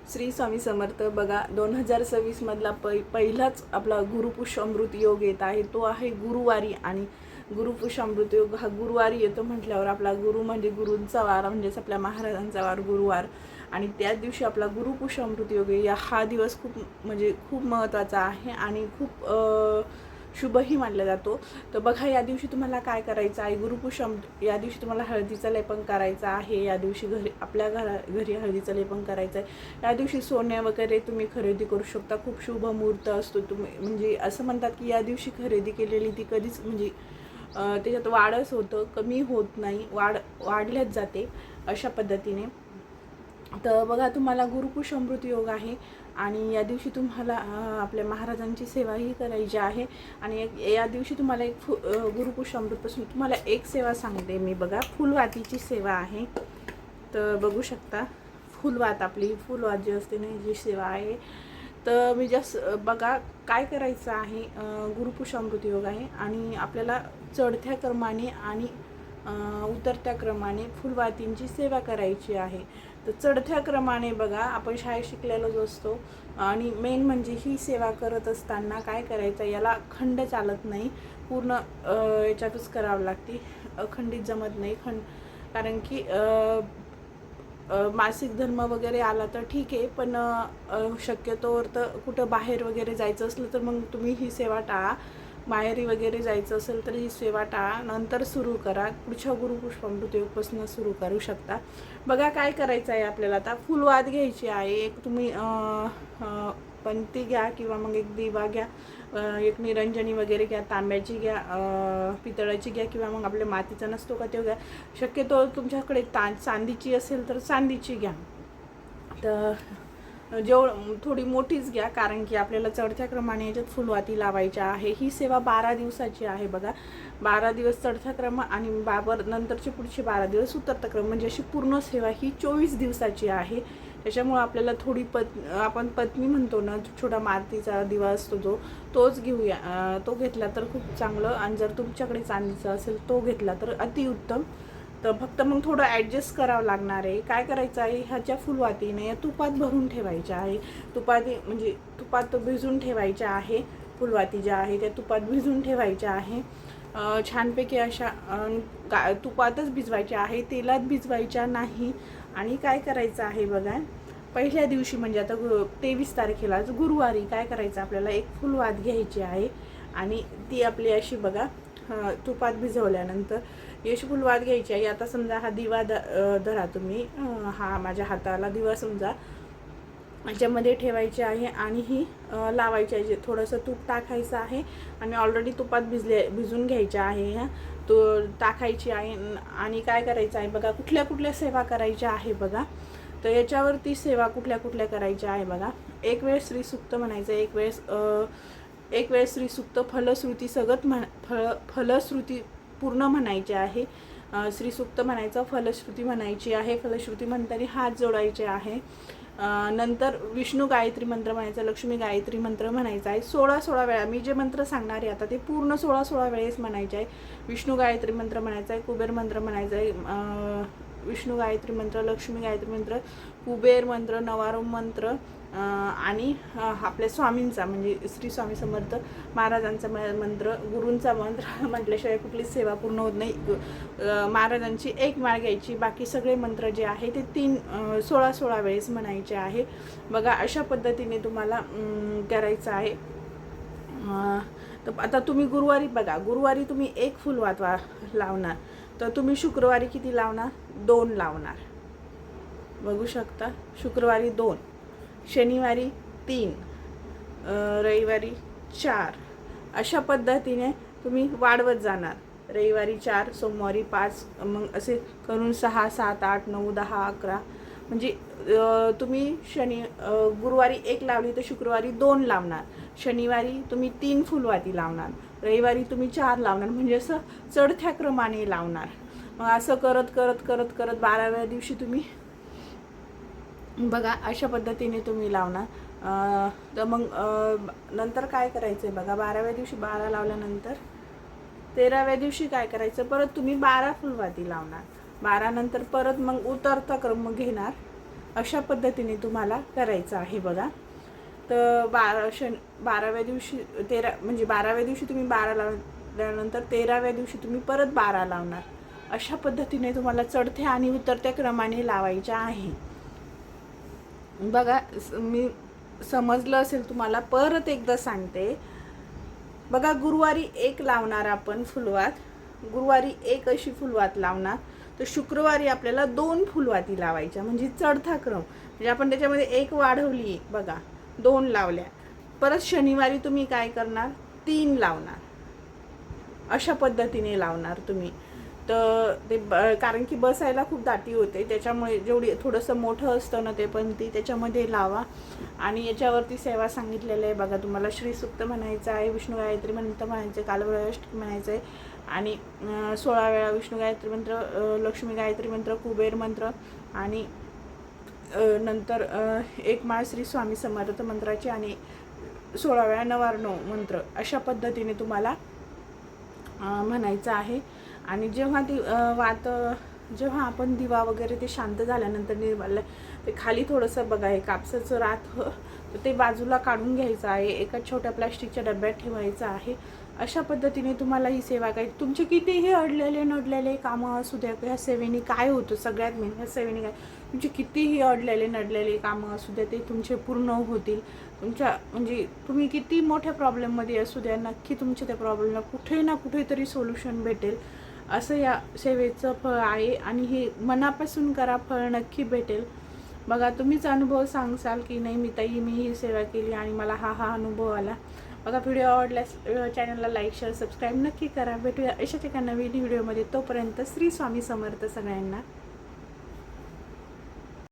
श्री स्वामी समर्थ. बघा 2026 मधला पहिलाच आपला गुरुपुष्य अमृत योग येत आहे. तो आहे गुरुवारी आणि गुरुपुष्य अमृत योग हा गुरुवारी येतो म्हटल्यावर आपला गुरु म्हणजे गुरूंचा वार, म्हणजेच आपल्या महाराजांचा वार गुरुवार, आणि त्याच दिवशी आपला गुरुपुष्य अमृत योग हा दिवस खूप महत्त्वाचा आहे आणि खूप शुभही मानला जातो. तर बघा या दिवशी तुम्हाला काय करायचं आहे. गुरुपुष्य या दिवशी तुम्हाला हळदीचं लेपन करायचं आहे. या दिवशी आपल्या घरी हळदीचं लेपन करायचं आहे. या दिवशी सोने वगैरे तुम्ही खरेदी करू शकता. खूप शुभ मुहूर्त असतो. तुम्ही म्हणजे असं म्हणतात की या दिवशी खरेदी केलेली ती कधीच त्याच्यात वाढच होतं, कमी होत नाही, वाढल्याच जाते अशा पद्धतीने. तर बघा तुम्हाला गुरुपुष्य अमृत योग आहे आणि या दिवशी तुम्हाला आपल्या महाराजांची सेवाही करायची आहे. आणि या दिवशी तुम्हाला गुरुपुष्य अमृतपासून तुम्हाला एक सेवा सांगते मी. बघा फुलवातीची सेवा आहे. तर बघू शकता आपली फुलवात जी असते ना, जी सेवा आहे. तर मी बघा काय करायचं आहे. गुरुपुष्य अमृत योग आहे आणि आपल्याला चढत्या क्रमाने आणि उतरत्या क्रमाने फुलवातींची सेवा करायची आहे. तर चढत्या क्रमाने बघा आपण शाळेत शिकलेलोच असतो आणि मेन म्हणजे ही सेवा करत असताना काय करायचं, याला खंड चालत नाही, पूर्ण याच्यातच करावं लागते, अखंडित जमत नाही. कारण की मासिक धर्म वगैरे आला तर ठीक आहे, पण शक्यतोवर तर कुठं बाहेर वगैरे जायचं असलं तर मग तुम्ही ही सेवा टाळा. माहेरी वगैरे जायचं असेल तर ही सेवा टाळा, नंतर सुरू करा. पुढच्या गुरुपुष्य अमृत योगपासून सुरू करू शकता. बघा काय करायचं आहे आपल्याला. आता फुलवात घ्यायची आहे. एक तुम्ही पंती घ्या किंवा मग एक दिवा घ्या, एक निरंजनी वगैरे घ्या, तांब्याची घ्या, पितळाची घ्या किंवा मग आपल्या मातीचा नसतो का तो घ्या. शक्यतो तुमच्याकडे चांदीची असेल तर चांदीची घ्या. तर थोडी मोठीच घ्या, कारण की आपल्याला चढत्या क्रमाने याच्यात फुलवाती लावायच्या आहे. ही सेवा 12 दिवसाची आहे. बघा 12 दिवस चढता क्रम आणि नंतरचे पुढचे 12 दिवस उतरता क्रम, म्हणजे अशी पूर्ण सेवा ही 24 दिवसाची आहे. त्याच्यामुळे आपल्याला थोडी आपण पत्नी म्हणतो ना, छोटा मातीचा दिवा असतो तोच घेऊया. तो घेतला तर खूप चांगलं, आणि जर तुमच्याकडे चांदीचा असेल तो घेतला तर अतिउत्तम. तर फक्त मग थोडं ॲडजस्ट करावं लागणार आहे. काय करायचं आहे, ह्याच्या फुलवातीने तुपात भरून ठेवायच्या आहे. तुपात भिजून ठेवायच्या आहे. फुलवाती ज्या आहे त्या तुपात भिजून ठेवायच्या आहे. छानपैकी अशा तुपातच भिजवायच्या आहे, तेलात भिजवायच्या नाही. आणि काय करायचं आहे बघा, पहिल्या दिवशी म्हणजे आता 23 तारखेला गुरुवारी काय करायचं, आपल्याला एक फुलवात घ्यायची आहे आणि ती आपली अशी बघा तुपात भिजवल्यानंतर अशी फुलवात घ्यायची आहे. आता समजा हा दिवा धरा तुम्ही, हा माझ्या हाताला दिवा समजा याच्यामध्ये ठेवायचे आहे आणि ही लावायची आहे. थोडंसं तूप टाकायचं आहे आणि ऑलरेडी तुपात भिजून घ्यायच्या आहे. ह्या तो टाकायची आहे. आणि काय करायचं आहे बघा, कुठल्या सेवा करायच्या आहे बघा. तर याच्यावरती सेवा कुठल्या करायच्या आहे बघा. एक वेळेस श्रीसुक्त म्हणायचं, एक वेळेस श्रीसुक्त फलश्रुती सगत फलश्रुती पूर्ण म्हणायचे आहे. श्रीसुक्त म्हणायचं, फलश्रुती म्हणायची आहे. फलश्रुती म्हणताना हात जोडायचे आहे. नंतर विष्णू गायत्री मंत्र म्हणायचा, लक्ष्मी गायत्री मंत्र म्हणायचा आहे. 16 वेळा मी जे मंत्र सांगणार आहे आता ते पूर्ण 16 वेळेस म्हणायचे आहे. विष्णू गायत्री मंत्र म्हणायचा आहे, कुबेर मंत्र म्हणायचा आहे, विष्णू गायत्री मंत्र, लक्ष्मी गायत्री मंत्र, कुबेर मंत्र, नवारोम मंत्र आणि आपल्या स्वामींचा म्हणजे श्री स्वामी समर्थ महाराजांचा मंत्र, गुरूंचा मंत्र म्हटल्याशिवाय कुठलीच सेवा पूर्ण होत नाही. महाराजांची एक माळ घ्यायची, बाकी सगळे मंत्र जे आहे ते 16 वेळेस म्हणायचे आहे. बघा अशा पद्धतीने तुम्हाला करायचं आहे. तर आता तुम्ही गुरुवारी बघा, गुरुवारी तुम्ही एक फुलवात लावणार, तर तुम्ही शुक्रवारी किती लावणार, 2 लावणार. बघू शकता, शुक्रवारी 2, शनिवारी 3, रविवारी 4, अशा पद्धतीने तुम्ही वाढवत जाणार. रविवारी 4, सोमवारी 5, मग असे करून 6, 7, 8, 9, 10, 11, म्हणजे तुम्ही गुरुवारी 1 लावली तर शुक्रवारी 2 लावणार, शनिवारी तुम्ही 3 फुलवाती लावणार, रविवारी तुम्ही 4 लावणार, म्हणजे असं चढत्या क्रमाने लावणार. मग असं करत 12व्या दिवशी तुम्ही बघा अशा पद्धतीने तुम्ही लावणार. तर मग नंतर काय करायचं आहे बघा, 12व्या दिवशी 12 लावल्यानंतर 13व्या दिवशी काय करायचं, परत तुम्ही 12 फुलवाती लावणार. 12 नंतर परत मग उतरता क्रम घेणार. अशा पद्धतीने तुम्हाला करायचं आहे बघा. तर 12व्या दिवशी 12व्या दिवशी तुम्ही 12 लावल्यानंतर 13व्या दिवशी तुम्ही परत 12 लावणार. अशा पद्धतीने तुम्हाला चढत्या आणि उतरत्या क्रमाने लावायच्या आहे. बघा, मी समजलं असेल तुम्हाला, परत एकदा सांगते बघा. गुरुवारी 1 लावणार आपण फुलवात, गुरुवारी 1 अशी फुलवात लावणार. तर शुक्रवारी आपल्याला 2 फुलवाती लावायच्या, म्हणजे चढता क्रम. म्हणजे आपण त्याच्यामध्ये 1 वाढवली बघा, 2 लावल्या. परत शनिवारी तुम्ही काय करणार, 3 लावणार. अशा पद्धतीने लावणार तुम्ही. तर ते कारण की बसायला खूप दाटी होते, त्याच्यामुळे जेवढी थोडंसं मोठं असतं ना ते पण ती त्याच्यामध्ये लावा. आणि याच्यावरती सेवा सांगितलेलं आहे बघा. तुम्हाला श्रीसूक्त म्हणायचं आहे, विष्णू गायत्री मंत्र म्हणायचं आहे, कालभैरवाष्टकी म्हणायचं आहे, आणि 16 वेळा विष्णू गायत्री मंत्र, लक्ष्मी गायत्री मंत्र, कुबेर मंत्र, आणि नंतर 1 माळ श्री स्वामी समर्थ मंत्राची, आणि 16 वेळा नवार्णव मंत्र. अशा पद्धतीने तुम्हाला म्हणायचं आहे. आणि जेव्हा जेव्हा आपण दिवा वगैरे ते शांत झाल्यानंतर निर्माल्य, ते खाली थोडंसं बघा हे कापसाचं राख, तर ते बाजूला काढून घ्यायचं आहे, एका छोट्या प्लॅस्टिकच्या डब्यात ठेवायचं आहे. अशा पद्धतीने तुम्हाला ही सेवा काय, तुमचे कितीही नडलेले कामं असू द्या, ह्या सेवेने काय होतं सगळ्यात मेन, ह्या सेवेने काय, तुमचे कितीही नडलेले कामं असू द्या ते तुमचे पूर्ण होतील. तुमच्या म्हणजे तुम्ही किती मोठ्या प्रॉब्लेममध्ये असू द्या, नक्की तुमच्या त्या प्रॉब्लेमला कुठे ना कुठेतरी सोल्युशन भेटेल. असं या सेवेचं फळ आहे, आणि हे मनापासून करा, फळ नक्की भेटेल. बघा, तुम्हीच अनुभव सांगसाल की नाही मी ही सेवा केली आणि मला हा अनुभव आला. बघा, व्हिडिओ आवडल्यास चॅनलला लाईक, शेअर, सबस्क्राईब नक्की करा. भेटूया अशाच एका नवीन व्हिडिओमध्ये. तोपर्यंत श्री स्वामी समर्थ सगळ्यांना.